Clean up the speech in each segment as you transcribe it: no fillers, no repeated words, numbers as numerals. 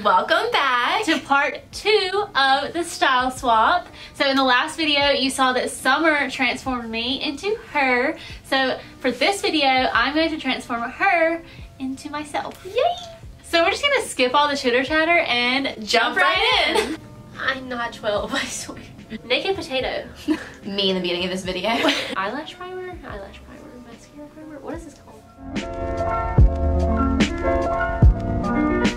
Welcome back to part 2 of the style swap. So in the last video you saw that Summer transformed me into her. So for this video I'm going to transform her into myself. Yay! So we're just gonna skip all the chitter chatter and jump right in. I'm not 12, I swear. Naked potato. Me in the beginning of this video. Eyelash primer, mascara primer. What is this called?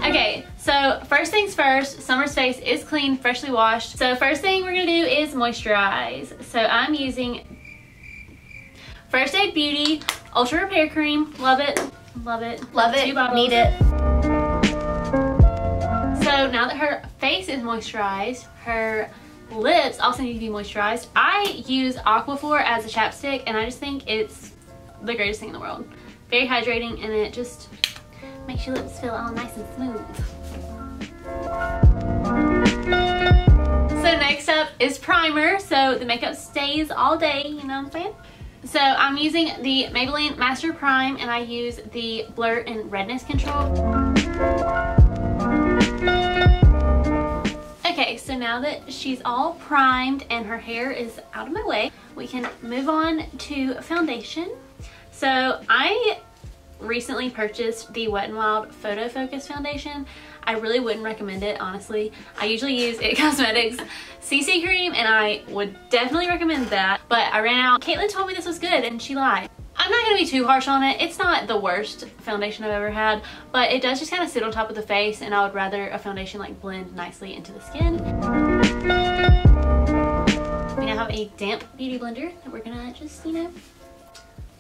Okay, so first things first, Summer's face is clean, freshly washed. So first thing we're gonna do is moisturize. So I'm using First Aid Beauty Ultra Repair Cream. Love it, love it. Love it, 2 bottles. need it. So now that her face is moisturized, her lips also need to be moisturized. I use Aquaphor as a chapstick and I just think it's the greatest thing in the world. Very hydrating and it just makes your lips feel all nice and smooth. So next up is primer, so the makeup stays all day, you know what I'm saying? So I'm using the Maybelline Master Prime and I use the Blur and Redness Control. Okay, so now that she's all primed and her hair is out of my way, we can move on to foundation. So I recently purchased the Wet n Wild Photo Focus foundation. I really wouldn't recommend it, honestly. I usually use IT Cosmetics CC cream and I would definitely recommend that, but I ran out. Caitlin told me this was good and she lied. I'm not going to be too harsh on it. It's not the worst foundation I've ever had, but it does just kind of sit on top of the face and I would rather a foundation like blend nicely into the skin. We now have a damp beauty blender that we're going to just, you know,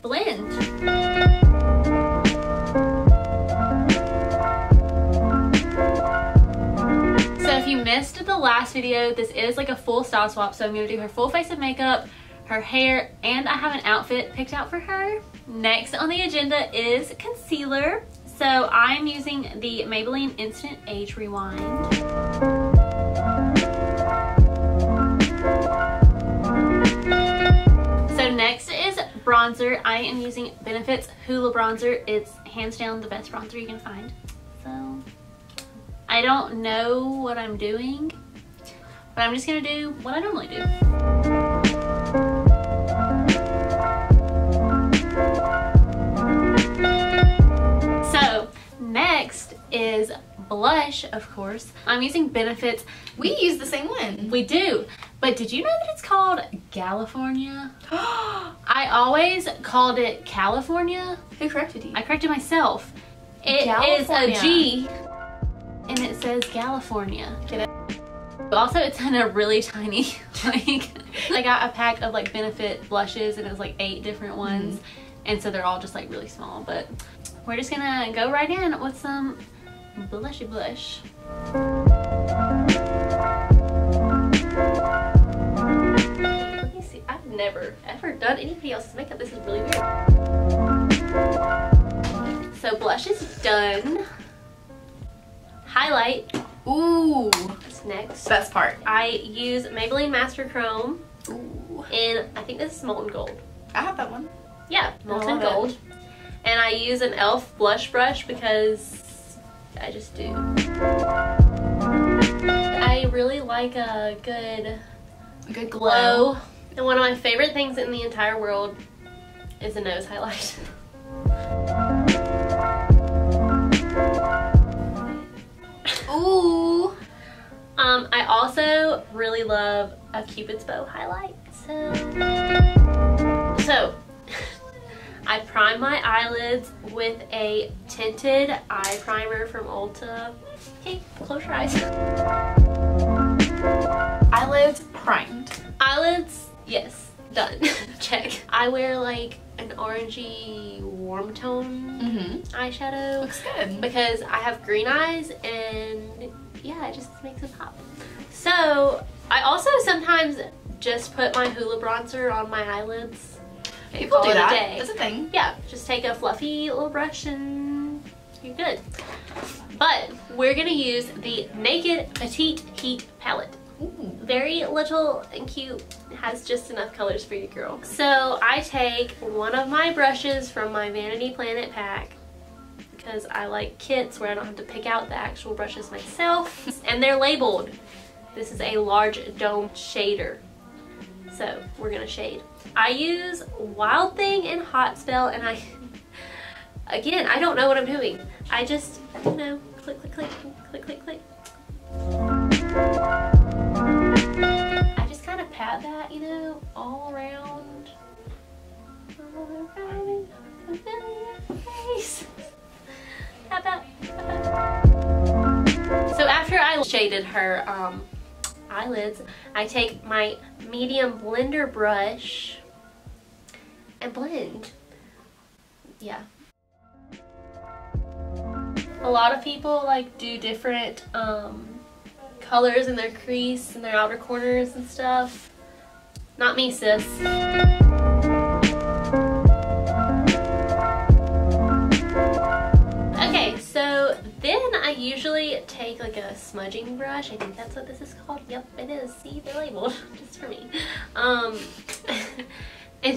blend. So if you missed the last video, this is like a full style swap, so I'm going to do her full face of makeup, her hair, and I have an outfit picked out for her. Next on the agenda is concealer. So I'm using the Maybelline Instant Age Rewind. So next is bronzer. I am using Benefit's Hoola bronzer. It's hands down the best bronzer you can find. So I don't know what I'm doing, but I'm just gonna do what I normally do. So next is blush, of course. I'm using Benefit's. We use the same one. We do, but did you know that it's called California? I always called it California. Who corrected you? I corrected myself. It is a G and it says California. Get it? Also, it's in a really tiny, like, I got a pack of like Benefit blushes and it was like 8 different ones. And so they're all just like really small, but we're just gonna go right in with some blushy blush. Let me see, I've never ever done anybody else's makeup. This is really weird. So blush is done. Highlight. Ooh. That's next. Best part. I use Maybelline Master Chrome. Ooh. And I think this is Molten Gold. I have that one. Yeah, Molten love Gold. And I use an e.l.f. blush brush because I just do. I really like a good glow. And one of my favorite things in the entire world is a nose highlight. Ooh. I also really love a Cupid's bow highlight. So I prime my eyelids with a tinted eye primer from Ulta. Okay, close your eyes. Eyelids primed. Eyelids, yes, done. Check. I wear like an orangey warm tone eyeshadow. Looks good. Because I have green eyes and yeah, it just makes it pop. So I also sometimes just put my Hoola bronzer on my eyelids. People do that. Day. That's a thing. Yeah, just take a fluffy little brush and you're good. But we're gonna use the Naked Petite Heat palette. Ooh. Very little and cute. It has just enough colors for you, girl. So I take one of my brushes from my Vanity Planet pack because I like kits where I don't have to pick out the actual brushes myself. And they're labeled. This is a large dome shader. So we're gonna shade. I use Wild Thing and Hot Spell, and again, I don't know what I'm doing. I just, you know, click, click, click, click, click, click. I just kind of pat that, you know, all around your face. Pat that. So after I shaded her eyelids, I take my medium blender brush and blend. Yeah. A lot of people like do different colors in their crease and their outer corners and stuff. Not me, sis. Okay, so then I usually take like a smudging brush. I think that's what this is called. Yep, it is. See, they're labeled just for me. And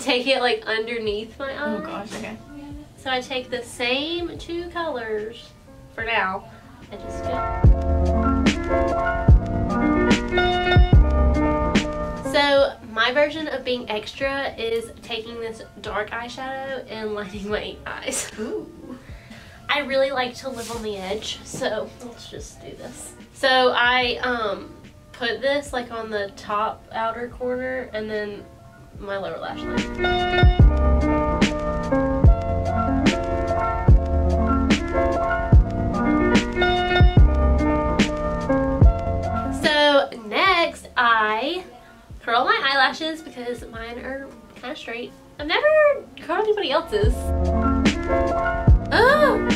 take it like underneath my eye. Oh gosh, okay. So I take the same two colors for now and just go. So my version of being extra is taking this dark eyeshadow and lining my eyes. Ooh. I really like to live on the edge, so let's just do this. So I put this like on the top outer corner and then my lower lash line. So next I curl my eyelashes because mine are kind of straight. I've never curled anybody else's. Oh!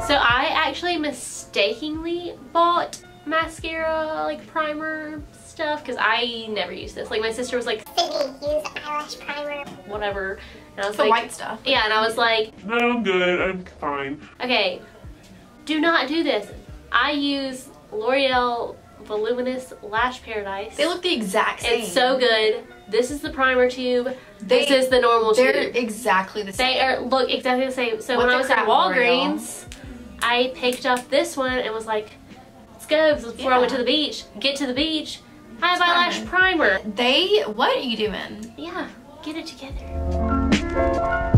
So I actually mistakenly bought mascara, like primer stuff, because I never use this. Like my sister was like, Sydney, use eyelash primer. whatever. And I was The like, white stuff. Yeah, and I was like, No, I'm good. I'm fine. okay, do not do this. I use L'Oreal Voluminous Lash Paradise. They look the exact same. It's so good. This is the primer tube. This is the normal They're tube. exactly the same. They look exactly the same. So What when I the was at crap, Walgreens, I picked up this one and was like, let's go. Because before I went to the beach, get to the beach, I have eyelash primer. What are you doing? Yeah, get it together.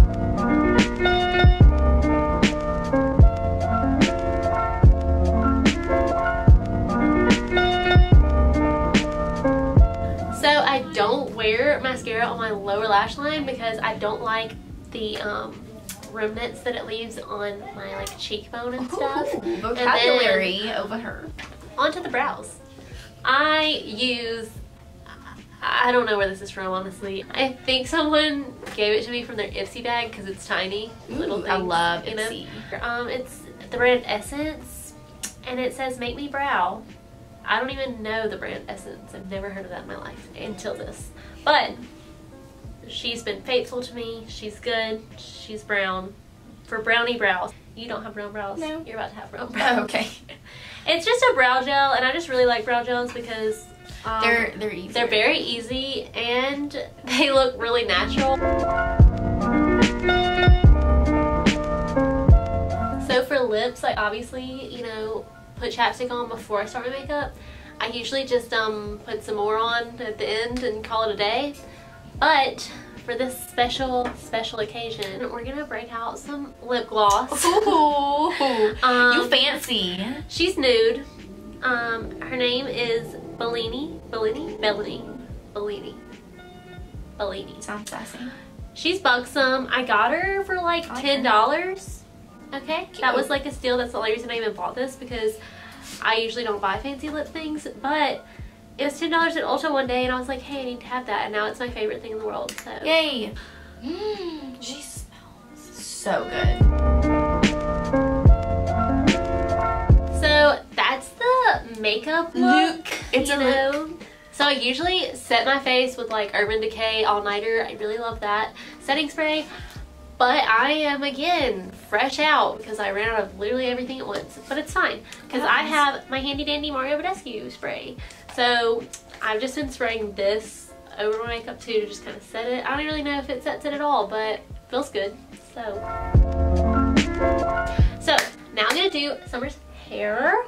So I don't wear mascara on my lower lash line because I don't like the remnants that it leaves on my like cheekbone and stuff. Ooh, vocabulary over her. Onto the brows. I use, I don't know where this is from, honestly. I think someone gave it to me from their Ipsy bag because it's tiny. Little things, I love you know? Ipsy. It's the brand Essence, and it says Make Me Brow. I don't even know the brand Essence. I've never heard of that in my life until this. But she's been faithful to me. She's good. She's brown. For brownie brows. You don't have brown brows. No. You're about to have brown brows. Oh, okay. It's just a brow gel, and I just really like brow gels because They're easy. they're very easy and they look really natural. So for lips, I obviously, you know, put chapstick on before I start my makeup. I usually just put some more on at the end and call it a day. But for this special occasion, we're gonna break out some lip gloss. Ooh, you fancy. She's nude. Her name is Bellini. Sounds sassy. She's buxom. I got her for like $10. Okay, that was like a steal. That's the only reason I even bought this, because I usually don't buy fancy lip things, but it was $10 at Ulta one day and I was like, hey, I need to have that, and now it's my favorite thing in the world. So Yay. She smells so good. So that's the makeup look. It's you a know. So I usually set my face with like Urban Decay All Nighter. I really love that setting spray. But I am, again, fresh out because I ran out of literally everything at once. But it's fine because I have my handy dandy Mario Badescu spray. So I've just been spraying this over my makeup too to just kind of set it. I don't really know if it sets it at all, but feels good. So now I'm gonna do Summer's hair.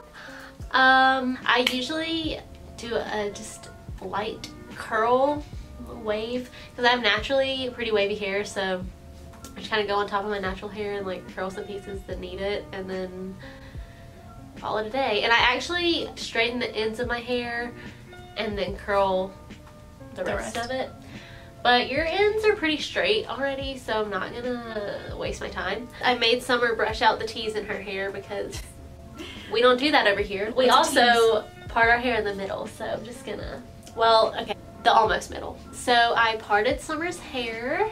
I usually do a just light curl wave because I have naturally pretty wavy hair, so I just kind of go on top of my natural hair and like curl some pieces that need it and then call it a day. And I actually straighten the ends of my hair and then curl the rest of it. But your ends are pretty straight already, so I'm not gonna waste my time. I made Summer brush out the teas in her hair because we don't do that over here. We also part our hair in the middle, so I'm just gonna, well, okay, the almost middle. So I parted Summer's hair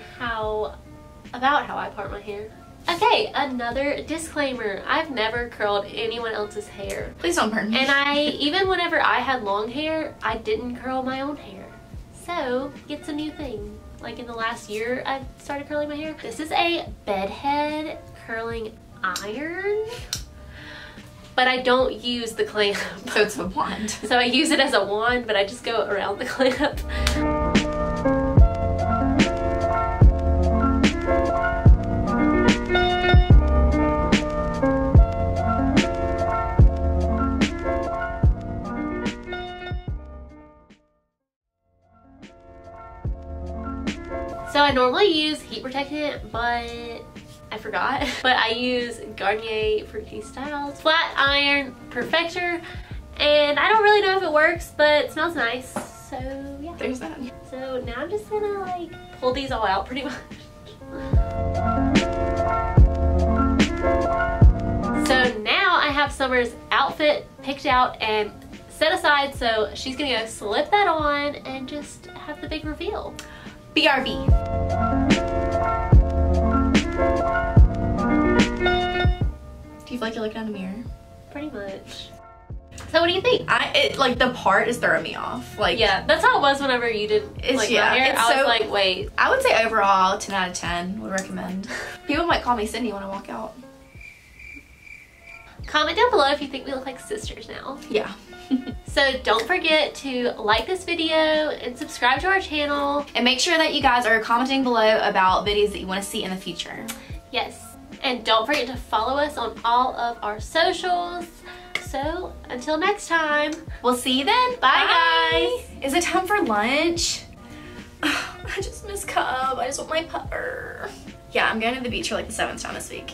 about how I part my hair. Okay, another disclaimer. I've never curled anyone else's hair. Please don't burn me. And even whenever I had long hair, I didn't curl my own hair. So, it's a new thing. Like in the last year, I started curling my hair. This is a bedhead curling iron, but I don't use the clamp. So it's a wand. So I use it as a wand, but I just go around the clamp. So I normally use heat protectant, but I forgot. But I use Garnier Fructis Styles Flat Iron Perfector, and I don't really know if it works, but it smells nice. So yeah. There's that. So now I'm just gonna like pull these all out pretty much. So now I have Summer's outfit picked out and set aside, so she's gonna go slip that on and just have the big reveal. BRB. Do you feel like you're looking in the mirror? Pretty much. So what do you think? Like the part is throwing me off. Like, yeah, that's how it was whenever you did like my hair. I was like, wait. I would say overall 10 out of 10 would recommend. People might call me Sydney when I walk out. Comment down below if you think we look like sisters now. Yeah. So don't forget to like this video and subscribe to our channel. And make sure that you guys are commenting below about videos that you want to see in the future. Yes. And don't forget to follow us on all of our socials. So until next time, we'll see you then. Bye guys. Is it time for lunch? I just miss Cub. I just want my pupper. Yeah, I'm going to the beach for like the 7th time this week.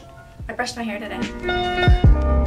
I brushed my hair today.